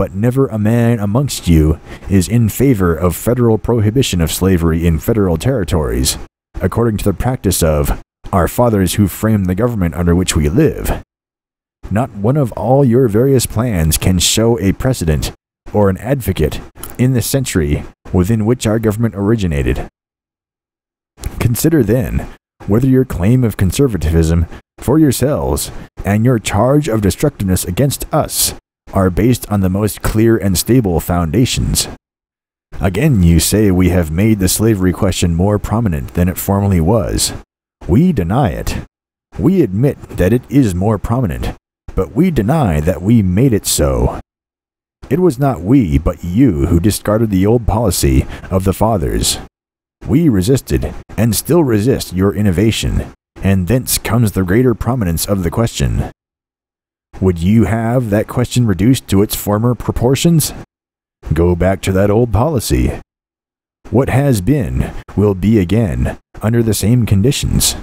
but never a man amongst you is in favor of federal prohibition of slavery in federal territories, according to the practice of our fathers who framed the government under which we live. Not one of all your various plans can show a precedent or an advocate in the century within which our government originated. Consider then whether your claim of conservatism for yourselves and your charge of destructiveness against us are based on the most clear and stable foundations. Again, you say we have made the slavery question more prominent than it formerly was. We deny it. We admit that it is more prominent, but we deny that we made it so. It was not we, but you, who discarded the old policy of the fathers. We resisted, and still resist, your innovation, and thence comes the greater prominence of the question. Would you have that question reduced to its former proportions? Go back to that old policy. What has been, will be again, under the same conditions.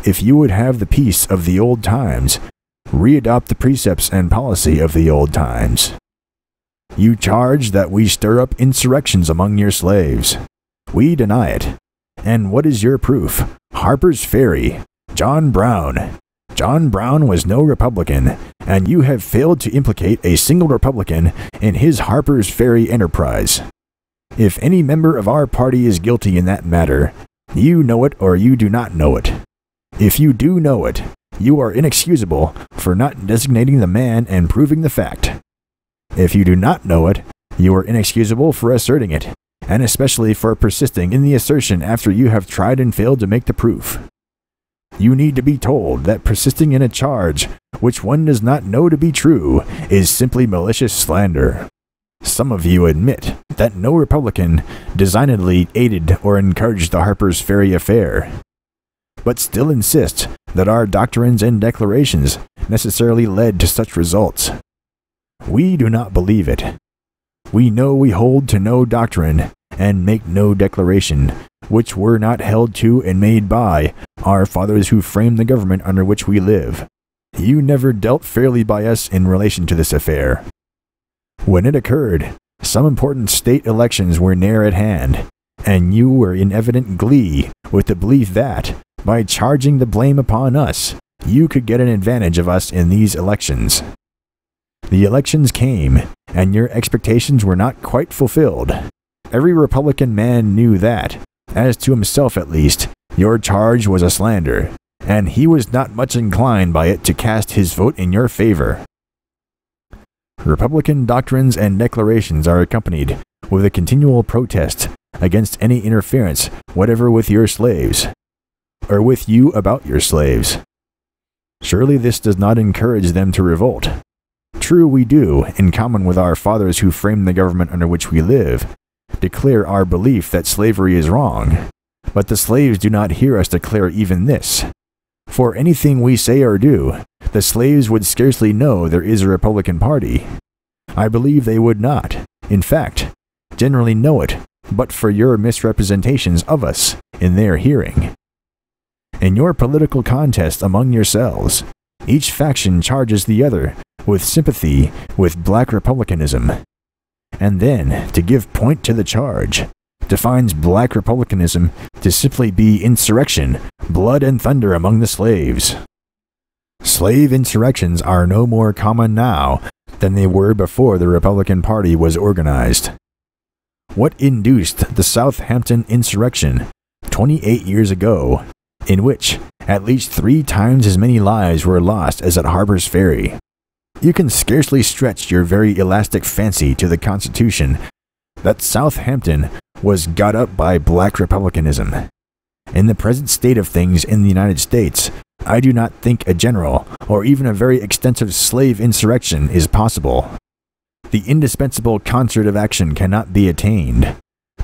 If you would have the peace of the old times, readopt the precepts and policy of the old times. You charge that we stir up insurrections among your slaves. We deny it. And what is your proof? Harper's Ferry. John Brown. John Brown was no Republican, and you have failed to implicate a single Republican in his Harper's Ferry enterprise. If any member of our party is guilty in that matter, you know it or you do not know it. If you do know it, you are inexcusable for not designating the man and proving the fact. If you do not know it, you are inexcusable for asserting it, and especially for persisting in the assertion after you have tried and failed to make the proof. You need to be told that persisting in a charge which one does not know to be true is simply malicious slander. Some of you admit that no Republican designedly aided or encouraged the Harper's Ferry affair, but still insist that our doctrines and declarations necessarily led to such results. We do not believe it. We know we hold to no doctrine and make no declaration which were not held to and made by our fathers who framed the government under which we live. You never dealt fairly by us in relation to this affair. When it occurred, some important state elections were near at hand, and you were in evident glee with the belief that, by charging the blame upon us, you could get an advantage of us in these elections. The elections came, and your expectations were not quite fulfilled. Every Republican man knew that, as to himself at least, your charge was a slander, and he was not much inclined by it to cast his vote in your favor. Republican doctrines and declarations are accompanied with a continual protest against any interference whatever with your slaves, or with you about your slaves. Surely this does not encourage them to revolt. True, we do, in common with our fathers who framed the government under which we live, declare our belief that slavery is wrong, but the slaves do not hear us declare even this. For anything we say or do, the slaves would scarcely know there is a Republican Party. I believe they would not, in fact, generally know it, but for your misrepresentations of us in their hearing. In your political contest among yourselves, each faction charges the other with sympathy with black republicanism, and then, to give point to the charge, defines black republicanism to simply be insurrection, blood and thunder among the slaves. Slave insurrections are no more common now than they were before the Republican Party was organized. What induced the Southampton insurrection 28 years ago, in which at least 3 times as many lives were lost as at Harper's Ferry? You can scarcely stretch your very elastic fancy to the Constitution that Southampton was got up by black republicanism. In the present state of things in the United States, I do not think a general, or even a very extensive slave insurrection is possible. The indispensable concert of action cannot be attained.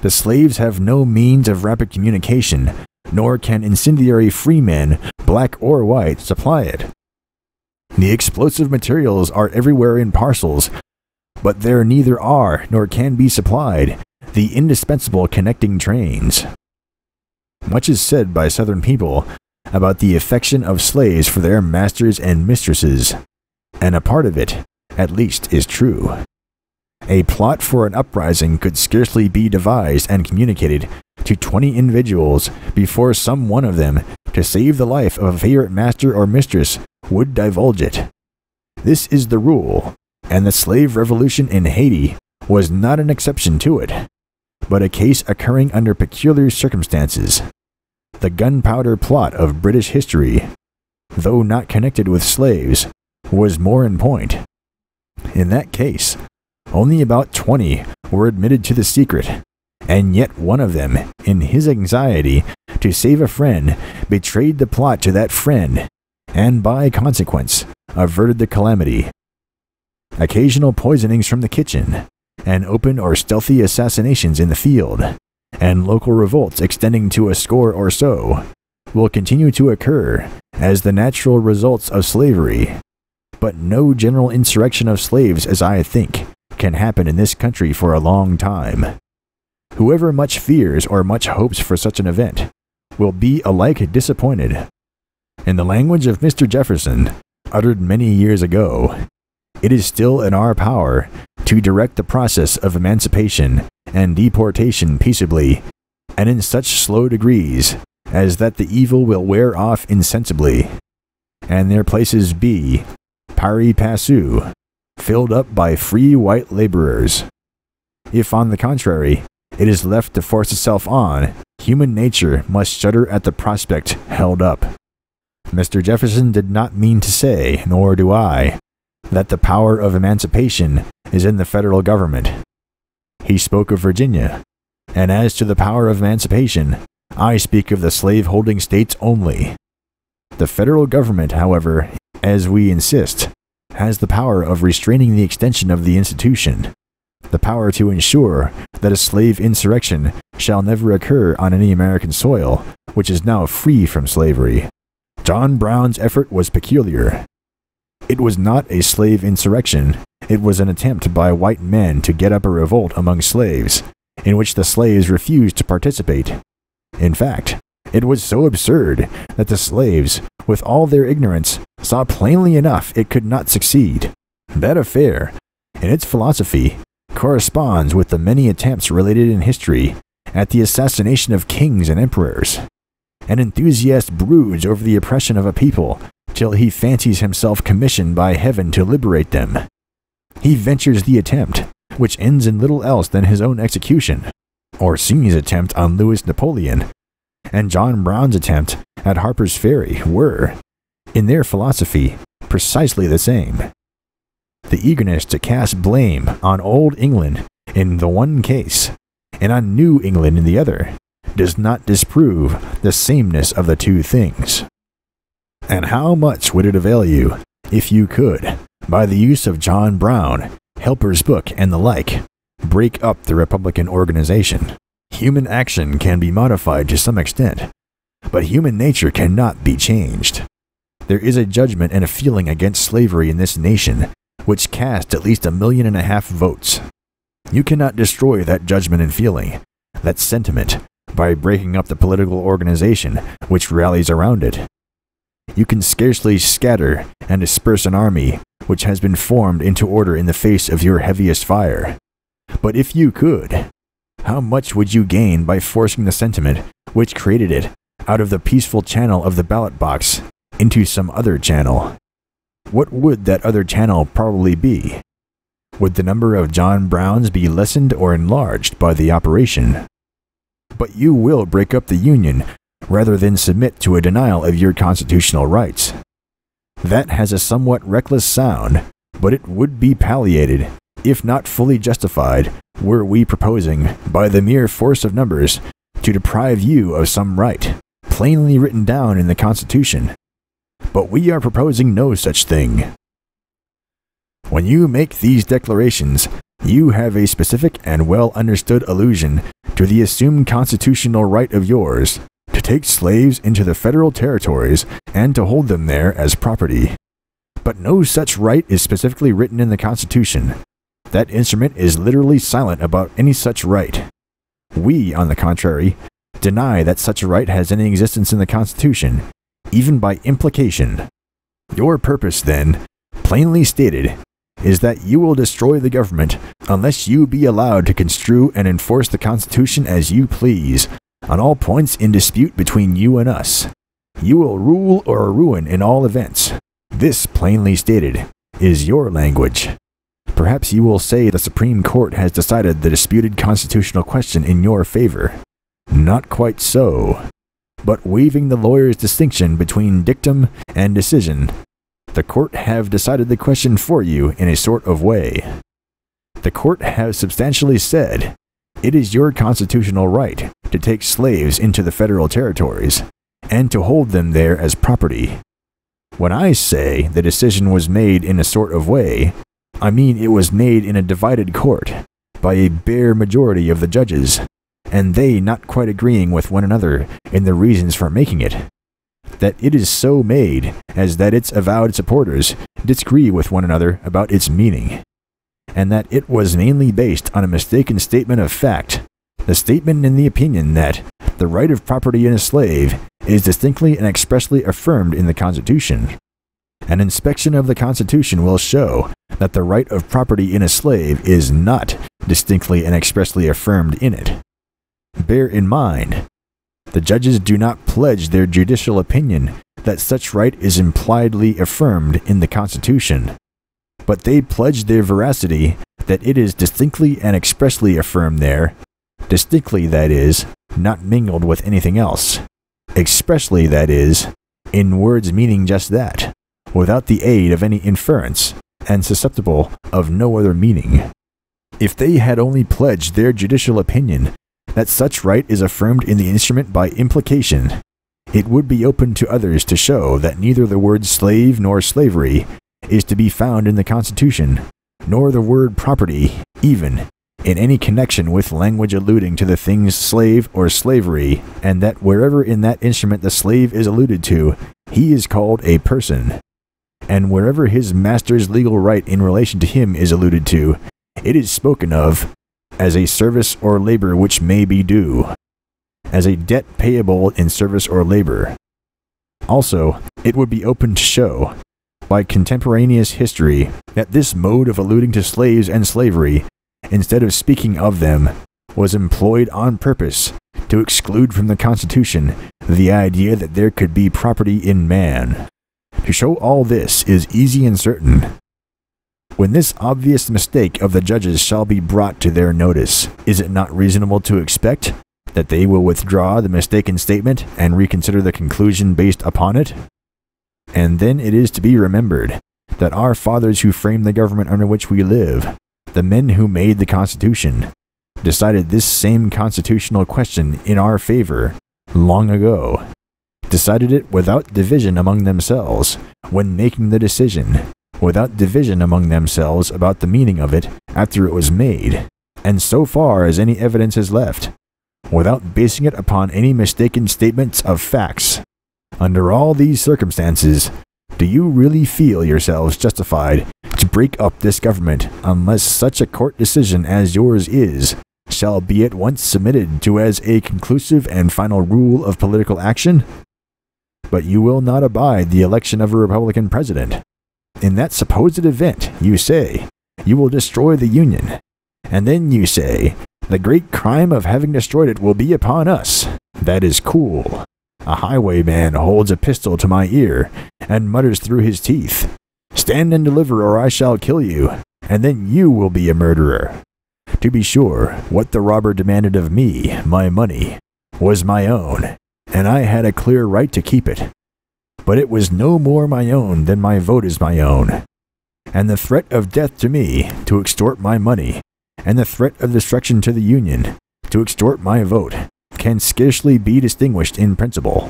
The slaves have no means of rapid communication, nor can incendiary freemen, black or white, supply it. The explosive materials are everywhere in parcels, but there neither are nor can be supplied the indispensable connecting trains. Much is said by Southern people about the affection of slaves for their masters and mistresses, and a part of it, at least, is true. A plot for an uprising could scarcely be devised and communicated to 20 individuals before some one of them, to save the life of a favorite master or mistress, would divulge it. This is the rule, and the slave revolution in Haiti was not an exception to it, but a case occurring under peculiar circumstances. The gunpowder plot of British history, though not connected with slaves, was more in point. In that case, only about 20 were admitted to the secret, and yet one of them, in his anxiety to save a friend, betrayed the plot to that friend, and by consequence averted the calamity. Occasional poisonings from the kitchen, and open or stealthy assassinations in the field, and local revolts extending to a score or so, will continue to occur as the natural results of slavery. But no general insurrection of slaves, as I think, can happen in this country for a long time. Whoever much fears or much hopes for such an event will be alike disappointed. In the language of Mr. Jefferson, uttered many years ago, it is still in our power to direct the process of emancipation and deportation peaceably, and in such slow degrees as that the evil will wear off insensibly, and their places be, pari passu, filled up by free white laborers. If, on the contrary, it is left to force itself on, human nature must shudder at the prospect held up. Mr. Jefferson did not mean to say, nor do I, that the power of emancipation is in the federal government. He spoke of Virginia, and as to the power of emancipation, I speak of the slave-holding states only. The federal government, however, as we insist, has the power of restraining the extension of the institution, the power to ensure that a slave insurrection shall never occur on any American soil which is now free from slavery. John Brown's effort was peculiar. It was not a slave insurrection, it was an attempt by white men to get up a revolt among slaves, in which the slaves refused to participate. In fact, it was so absurd that the slaves, with all their ignorance, saw plainly enough it could not succeed. That affair, in its philosophy, corresponds with the many attempts related in history at the assassination of kings and emperors. An enthusiast broods over the oppression of a people till he fancies himself commissioned by heaven to liberate them. He ventures the attempt, which ends in little else than his own execution. Orsini's attempt on Louis Napoleon and John Brown's attempt at Harper's Ferry were, in their philosophy, precisely the same. The eagerness to cast blame on Old England in the one case, and on New England in the other, does not disprove the sameness of the two things. And how much would it avail you, if you could, by the use of John Brown, Helper's Book, and the like, break up the Republican organization? Human action can be modified to some extent, but human nature cannot be changed. There is a judgment and a feeling against slavery in this nation which cast at least 1.5 million votes. You cannot destroy that judgment and feeling, that sentiment, by breaking up the political organization which rallies around it. You can scarcely scatter and disperse an army which has been formed into order in the face of your heaviest fire. But if you could, how much would you gain by forcing the sentiment which created it out of the peaceful channel of the ballot box into some other channel? What would that other channel probably be? Would the number of John Browns be lessened or enlarged by the operation? But you will break up the Union rather than submit to a denial of your constitutional rights. That has a somewhat reckless sound, but it would be palliated, if not fully justified, were we proposing, by the mere force of numbers, to deprive you of some right, plainly written down in the Constitution. But we are proposing no such thing. When you make these declarations, you have a specific and well understood allusion to the assumed constitutional right of yours to take slaves into the federal territories and to hold them there as property. But no such right is specifically written in the Constitution. That instrument is literally silent about any such right. We, on the contrary, deny that such a right has any existence in the Constitution, even by implication. Your purpose, then, plainly stated, is that you will destroy the government unless you be allowed to construe and enforce the Constitution as you please, on all points in dispute between you and us. You will rule or ruin in all events. This, plainly stated, is your language. Perhaps you will say the Supreme Court has decided the disputed constitutional question in your favor. Not quite so. But waiving the lawyer's distinction between dictum and decision, the court have decided the question for you in a sort of way. The court has substantially said, it is your constitutional right to take slaves into the federal territories, and to hold them there as property. When I say the decision was made in a sort of way, I mean it was made in a divided court, by a bare majority of the judges, and they not quite agreeing with one another in the reasons for making it. That it is so made as that its avowed supporters disagree with one another about its meaning, and that it was mainly based on a mistaken statement of fact, the statement in the opinion that the right of property in a slave is distinctly and expressly affirmed in the Constitution. An inspection of the Constitution will show that the right of property in a slave is not distinctly and expressly affirmed in it. Bear in mind, the judges do not pledge their judicial opinion that such right is impliedly affirmed in the Constitution, but they pledge their veracity that it is distinctly and expressly affirmed there, distinctly, that is, not mingled with anything else, expressly, that is, in words meaning just that, without the aid of any inference, and susceptible of no other meaning. If they had only pledged their judicial opinion that such right is affirmed in the instrument by implication, it would be open to others to show that neither the word slave nor slavery is to be found in the Constitution, nor the word property, even, in any connection with language alluding to the things slave or slavery, and that wherever in that instrument the slave is alluded to, he is called a person, and wherever his master's legal right in relation to him is alluded to, it is spoken of as a service or labor which may be due, as a debt payable in service or labor. Also, it would be open to show, by contemporaneous history, that this mode of alluding to slaves and slavery, instead of speaking of them, was employed on purpose to exclude from the Constitution the idea that there could be property in man. To show all this is easy and certain. When this obvious mistake of the judges shall be brought to their notice, is it not reasonable to expect that they will withdraw the mistaken statement and reconsider the conclusion based upon it? And then it is to be remembered that our fathers who framed the government under which we live, the men who made the Constitution, decided this same constitutional question in our favor long ago, decided it without division among themselves when making the decision, without division among themselves about the meaning of it after it was made, and so far as any evidence is left, without basing it upon any mistaken statements of facts. Under all these circumstances, do you really feel yourselves justified to break up this government unless such a court decision as yours is shall be at once submitted to as a conclusive and final rule of political action? But you will not abide the election of a Republican president. In that supposed event, you say, you will destroy the Union. And then you say, the great crime of having destroyed it will be upon us. That is cool. A highwayman holds a pistol to my ear and mutters through his teeth, "Stand and deliver or I shall kill you, and then you will be a murderer." To be sure, what the robber demanded of me, my money, was my own, and I had a clear right to keep it. But it was no more my own than my vote is my own. And the threat of death to me, to extort my money, and the threat of destruction to the Union, to extort my vote, can scarcely be distinguished in principle.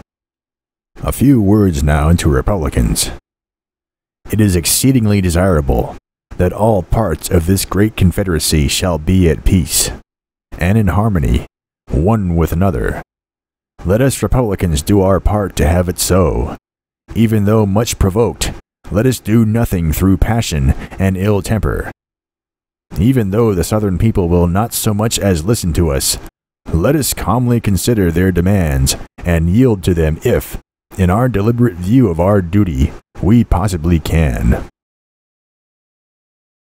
A few words now to Republicans. It is exceedingly desirable that all parts of this great confederacy shall be at peace, and in harmony, one with another. Let us Republicans do our part to have it so. Even though much provoked, let us do nothing through passion and ill temper. Even though the Southern people will not so much as listen to us, let us calmly consider their demands and yield to them if, in our deliberate view of our duty, we possibly can.